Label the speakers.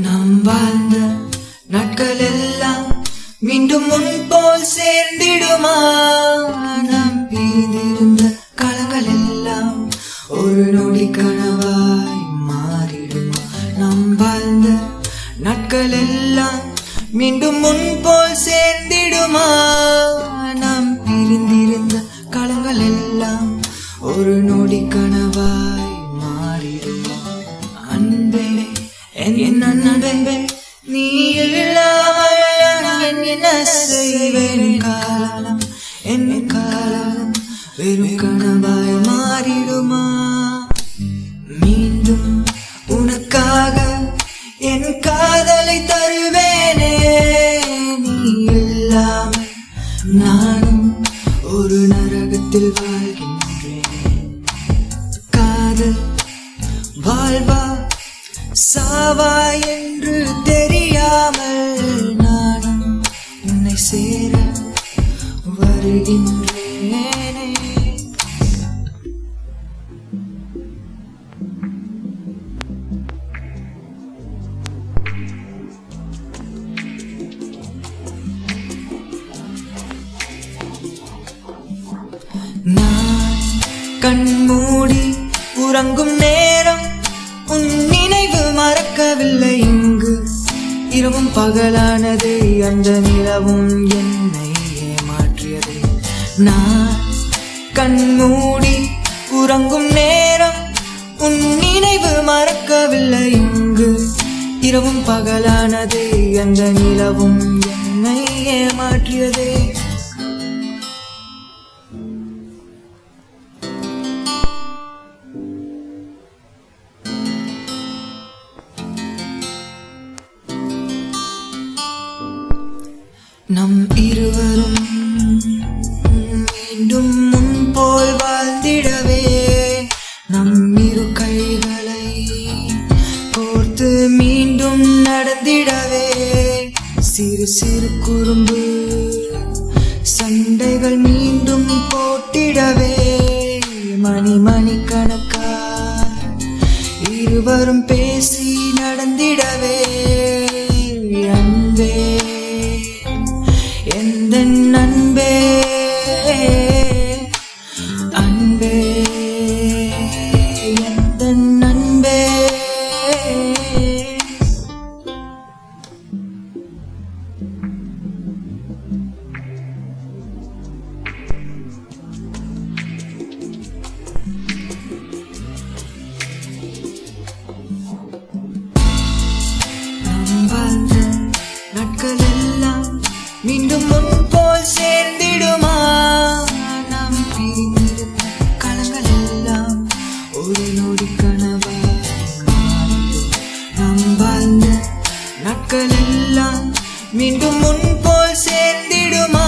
Speaker 1: நாம் வாழ்ந்த நாட்கள் எல்லாம் மீண்டும் முன்போல் சேர்ந்திடுமா? நாம் பிரிந்திருந்த காலங்கள் எல்லாம் ஒரு நொடி கனவாய் மாறிடுமா? நாம் வாழ்ந்த நாட்கள் எல்லாம் மீண்டும் முன்போல் சேர்ந்திடுமா? நாம் பிரிந்திருந்த காலங்கள் எல்லாம் ஒரு நொடி கனவாய் மாறிடுமா? அன்பே என் அன்பே, நீ இல்லாமல் நான் என்ன செய்வேன்? காலம் என் காலம் வெறும் கனவாய் மாறிடுமா? மீண்டும் உனக்காக என் காதலை தருவேனே. நீ இல்லாமல் நானும் ஒரு நரகத்தில் வாழ்கின்றேன். காதல் வாழ்வா சாவா என்று தெரியாமல் நானும் உன்னை சேர வருகின்றேனே. நான் கண் மூடி உறங்கும் நேரம் உன் நினைவு மறக்கவில்லை. இங்கு இரவும் பகலானது, அந்த நிலவும் என்னை ஏமாற்றியது. நான் கண் மூடி உறங்கும் நேரம் உன் நினைவு மறக்கவில்லை. இங்கு இரவும் பகலானது, அந்த நிலவும் என்னை ஏமாற்றியது. நம் இருவரும் மீண்டும் முன்போல் வாழ்ந்திடவே, நம் இரு கைகளை கோர்த்து மீண்டும் நடந்திடவே, சிறு சிறு குறும்பு சண்டைகள் மீண்டும் போட்டிடவே, மணி மணி கணக்கா இருவரும் பேசி நடந்திடவே. அன்பே எந்தன் அன்பே, அன்பே எந்தன் அன்பே. நாம் வாழ்ந்த நாட்கள் எல்லாம் மீண்டும் முன்போல் சேர்ந்திடுமா? நாம் பிரிந்திருந்த காலங்கள் எல்லாம் ஒரு நொடி கனவாய் மாறிடும். நாம் வாழ்ந்த நாட்கள் எல்லாம் மீண்டும் முன்போல் சேர்ந்திடுமா?